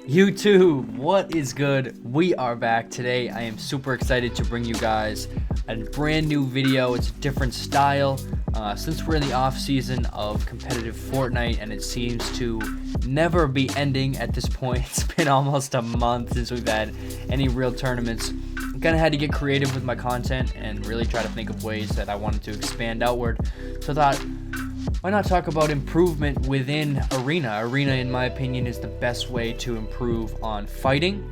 YouTube, what is good? We are back today. I am super excited to bring you guys a brand new video. It's a different style. Since we're in the off season of competitive Fortnite and it seems to never be ending at this point, it's been almost a month since we've had any real tournaments. I kind of had to get creative with my content and really try to think of ways that I wanted to expand outward. So I thought, why not talk about improvement within Arena? Arena, in my opinion, is the best way to improve on fighting.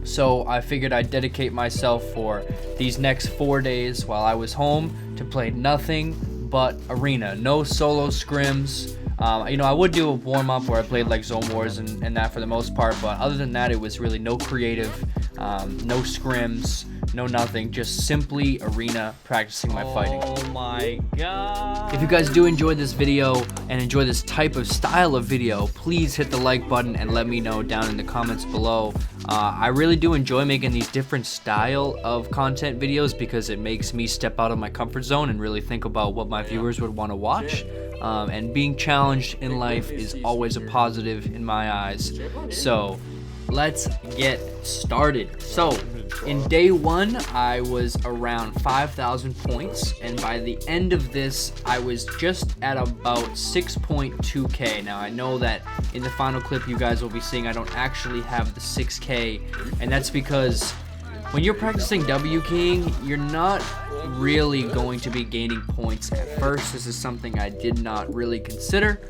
So I figured I'd dedicate myself for these next 4 days while I was home to play nothing but Arena. No solo scrims. I would do a warm-up where I played like Zone Wars and that for the most part, but other than that, it was really no creative, no scrims, no nothing, just simply Arena practicing my fighting. Oh my god. If you guys do enjoy this video and enjoy this type of style of video, please hit the like button and let me know down in the comments below. I really do enjoy making these different style of content videos because it makes me step out of my comfort zone and really think about what my viewers would want to watch. And being challenged in life is always a positive in my eyes. So let's get started. So in day one, I was around 5,000 points, and by the end of this, I was just at about 6.2k. Now I know that in the final clip you guys will be seeing I don't actually have the 6k, and that's because when you're practicing W keying, you're not really going to be gaining points at first. This is something I did not really consider.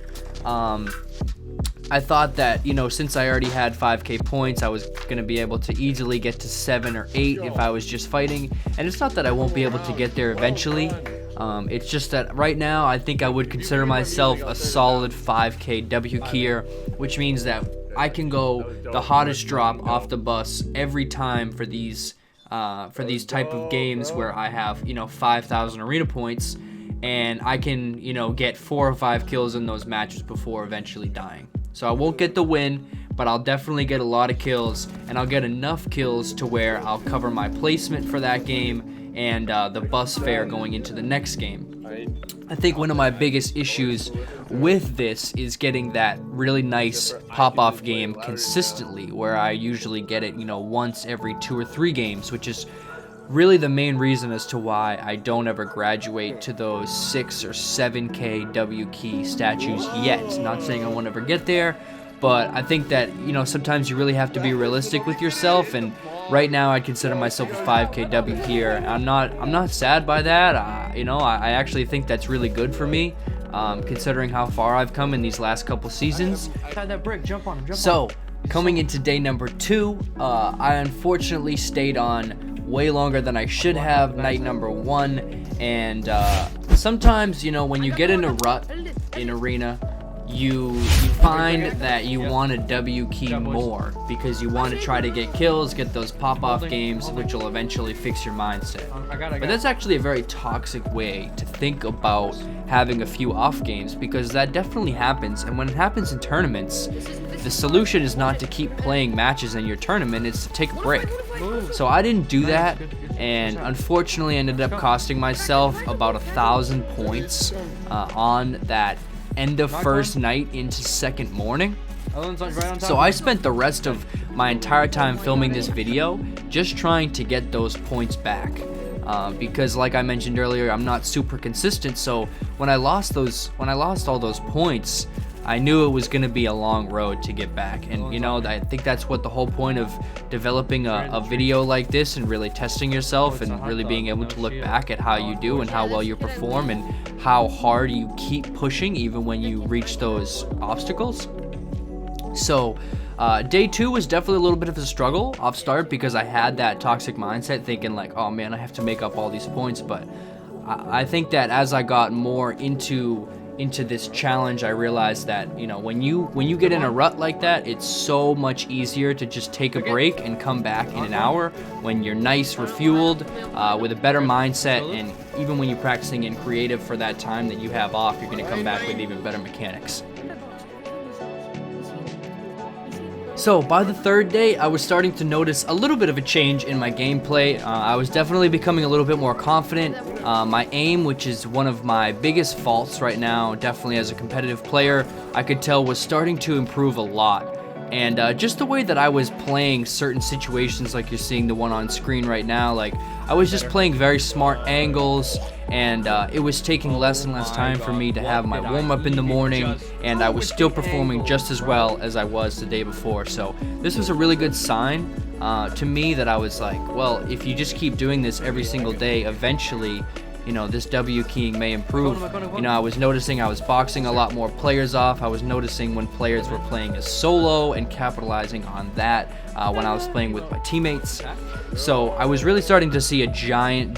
I thought that, since I already had 5k points, I was going to be able to easily get to 7 or 8 if I was just fighting. And it's not that I won't be able to get there eventually. It's just that right now I think I would consider myself a solid 5k W keyer, which means that I can go the hottest drop off the bus every time for these type of games where I have 5,000 arena points, and I can get 4 or 5 kills in those matches before eventually dying. So I won't get the win, but I'll definitely get a lot of kills, and I'll get enough kills to where I'll cover my placement for that game and the bus fare going into the next game. I think one of my biggest issues with this is getting that really nice pop-off game consistently, where I usually get it, once every 2 or 3 games, which is really the main reason as to why I don't ever graduate to those 6 or 7k W key statues yet. Not saying I won't ever get there, but I think that, sometimes you really have to be realistic with yourself, and right now I consider myself a 5k W keyer. I'm not sad by that. I actually think that's really good for me, considering how far I've come in these last couple seasons. So, coming into day number 2, I unfortunately stayed on way longer than I should have, night number 1, and sometimes, when you get in a rut in Arena, you find that you want to W key more because you want to try to get kills, get those pop-off games, which will eventually fix your mindset. But that's actually a very toxic way to think about having a few off games, because that definitely happens, and when it happens in tournaments, the solution is not to keep playing matches in your tournament, it's to take a break. So I didn't do that, and unfortunately ended up costing myself about 1,000 points on that end of first night into second morning. So I spent the rest of my entire time filming this video just trying to get those points back, because like I mentioned earlier, I'm not super consistent. So when I lost all those points, I knew it was going to be a long road to get back. And I think that's what the whole point of developing a video like this and really testing yourself and really being able to look back at how you do and how well you perform and how hard you keep pushing even when you reach those obstacles. So day 2 was definitely a little bit of a struggle off start because I had that toxic mindset thinking like, oh man, I have to make up all these points. But I think that as I got more into this challenge, I realized that when you get in a rut like that, it's so much easier to just take a break and come back in an hour when you're nice, refueled, with a better mindset, and even when you're practicing in creative for that time that you have off, you're going to come back with even better mechanics. So by the 3rd day, I was starting to notice a little bit of a change in my gameplay. I was definitely becoming a little bit more confident. My aim, which is one of my biggest faults right now, definitely as a competitive player, I could tell was starting to improve a lot. And just the way that I was playing certain situations, like you're seeing the one on screen right now, like I was just playing very smart angles, and it was taking less and less time for me to have my warm-up in the morning, and I was still performing just as well as I was the day before. So this was a really good sign to me that I was like, well, if you just keep doing this every single day, eventually, you know, this W keying may improve. You know, I was noticing I was boxing a lot more players off. I was noticing when players were playing as solo and capitalizing on that when I was playing with my teammates. So I was really starting to see a giant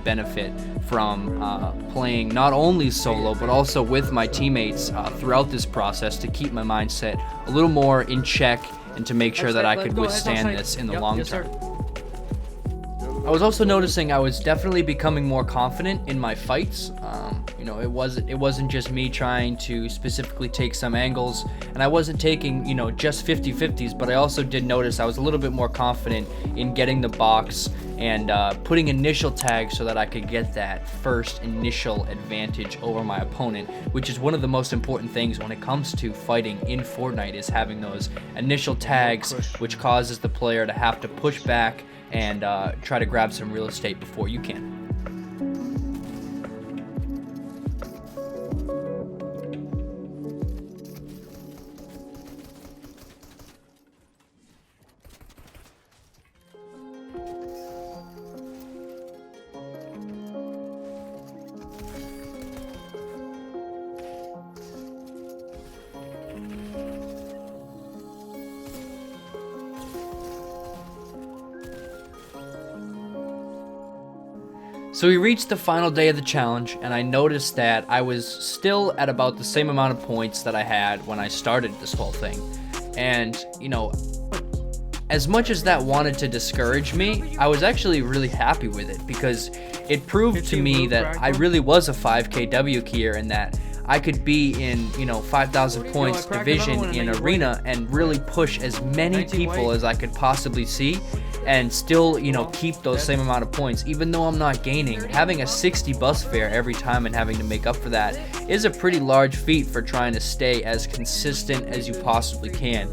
benefit from playing not only solo but also with my teammates throughout this process, to keep my mindset a little more in check and to make sure that I could withstand this in the long term. I was also noticing I was definitely becoming more confident in my fights. You know, it wasn't just me trying to specifically take some angles, and I wasn't taking, you know, just 50-50s, but I also did notice I was a little bit more confident in getting the box and putting initial tags so that I could get that first initial advantage over my opponent, which is one of the most important things when it comes to fighting in Fortnite, is having those initial tags, which causes the player to have to push back and try to grab some real estate before you can. So we reached the final day of the challenge, and I noticed that I was still at about the same amount of points that I had when I started this whole thing. And, you know, as much as that wanted to discourage me, I was actually really happy with it, because it proved to me that I really was a 5K W keyer, and that I could be in, you know, 5,000 points division in arena and really push as many people as I could possibly see, and still, you know, keep those same amount of points, even though I'm not gaining. Having a 60 bus fare every time and having to make up for that is a pretty large feat for trying to stay as consistent as you possibly can.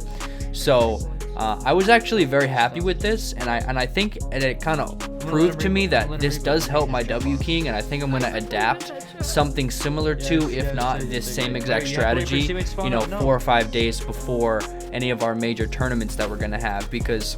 So I was actually very happy with this, and I think it kind of proved to me that this does help my W keying, and I think I'm going to adapt something similar to, if not this same exact strategy, you know, 4 or 5 days before any of our major tournaments that we're going to have, because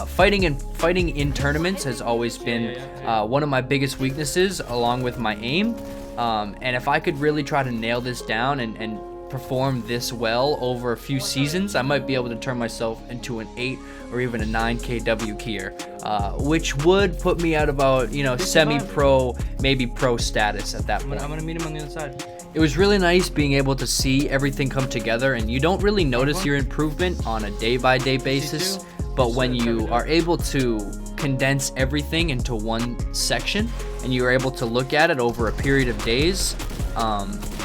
fighting in tournaments has always been one of my biggest weaknesses, along with my aim. And if I could really try to nail this down and perform this well over a few seasons, I might be able to turn myself into an 8 or even a 9K W keyer, which would put me at about, you know, semi-pro, maybe pro status at that point. I'm gonna meet him on the other side. It was really nice being able to see everything come together, and you don't really notice your improvement on a day-by-day basis, but when you are able to condense everything into one section and you're able to look at it over a period of days,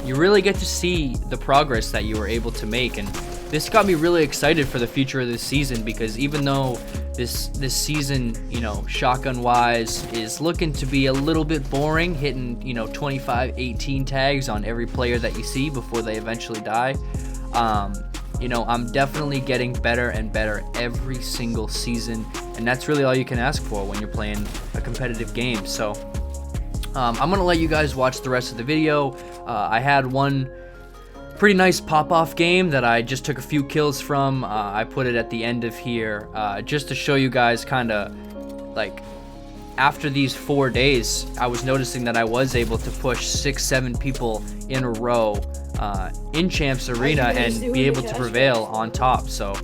you really get to see the progress that you were able to make. And this got me really excited for the future of this season, because even though this season, you know, shotgun wise is looking to be a little bit boring, hitting, you know, 25-18 tags on every player that you see before they eventually die, you know, I'm definitely getting better and better every single season, and that's really all you can ask for when you're playing a competitive game. So I'm gonna let you guys watch the rest of the video. I had one pretty nice pop-off game that I just took a few kills from. I put it at the end of here just to show you guys kind of like, after these 4 days, I was noticing that I was able to push 6-7 people in a row in Champs Arena and be able to prevail on top. So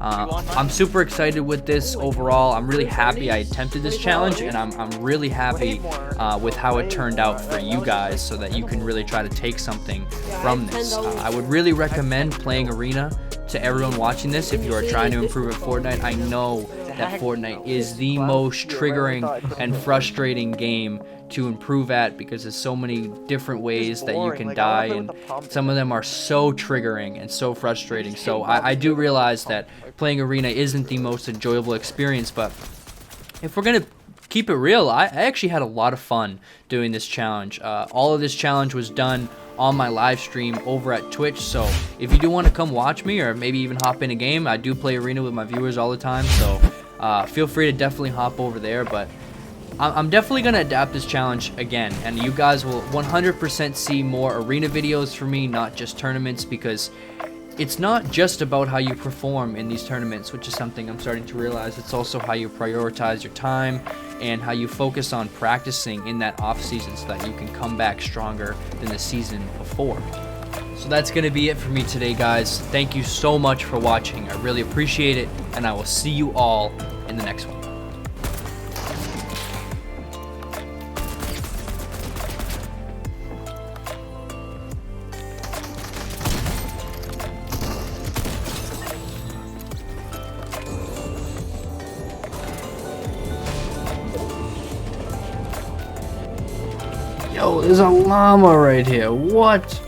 I'm super excited with this overall. I'm really happy I attempted this challenge, and I'm really happy with how it turned out for you guys, so that you can really try to take something from this. I would really recommend playing Arena to everyone watching this if you are trying to improve at Fortnite. I know that Fortnite is the most triggering and frustrating game to improve at, because there's so many different ways that you can die, and some of them are so triggering and so frustrating. So I do realize that playing Arena isn't the most enjoyable experience, but if we're gonna keep it real, I actually had a lot of fun doing this challenge. All of this challenge was done on my live stream over at Twitch, so if you do want to come watch me or maybe even hop in a game, I do play arena with my viewers all the time, so feel free to definitely hop over there. But I'm definitely going to adapt this challenge again, and you guys will 100% see more arena videos from me, not just tournaments, because it's not just about how you perform in these tournaments, which is something I'm starting to realize. It's also how you prioritize your time and how you focus on practicing in that off season so that you can come back stronger than the season before. So that's going to be it for me today, guys. Thank you so much for watching. I really appreciate it, and I will see you all in the next one. Yo, there's a llama right here. What?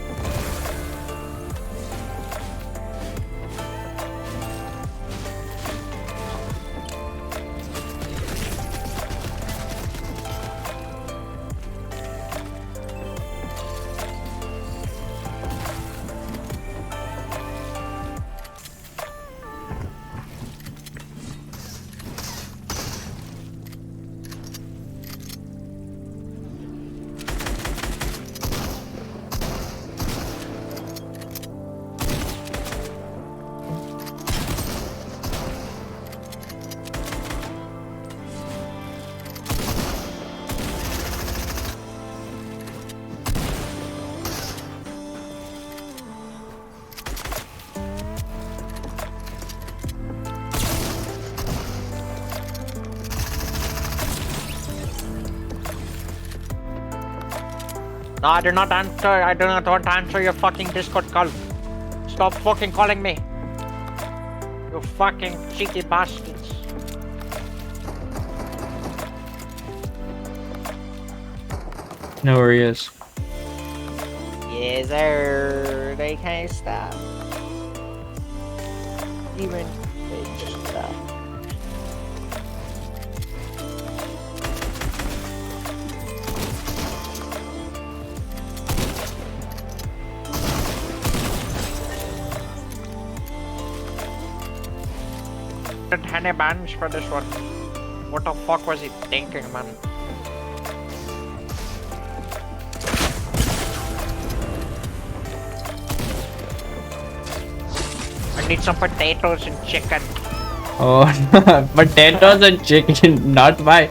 No, I do not answer. I do not want to answer your fucking Discord call. Stop fucking calling me. You fucking cheeky bastards. Know where he is. Yes, sir. They can't stop. Even they just stop. Honey bans for this one. What the fuck was he thinking, man? I need some potatoes and chicken. Oh, potatoes and chicken, not my.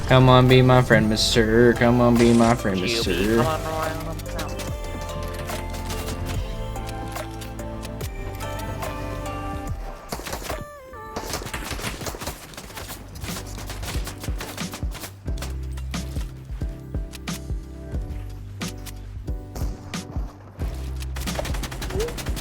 Come on, be my friend, mister. Come on, be my friend, mister. Come on, Ryan. Ooh.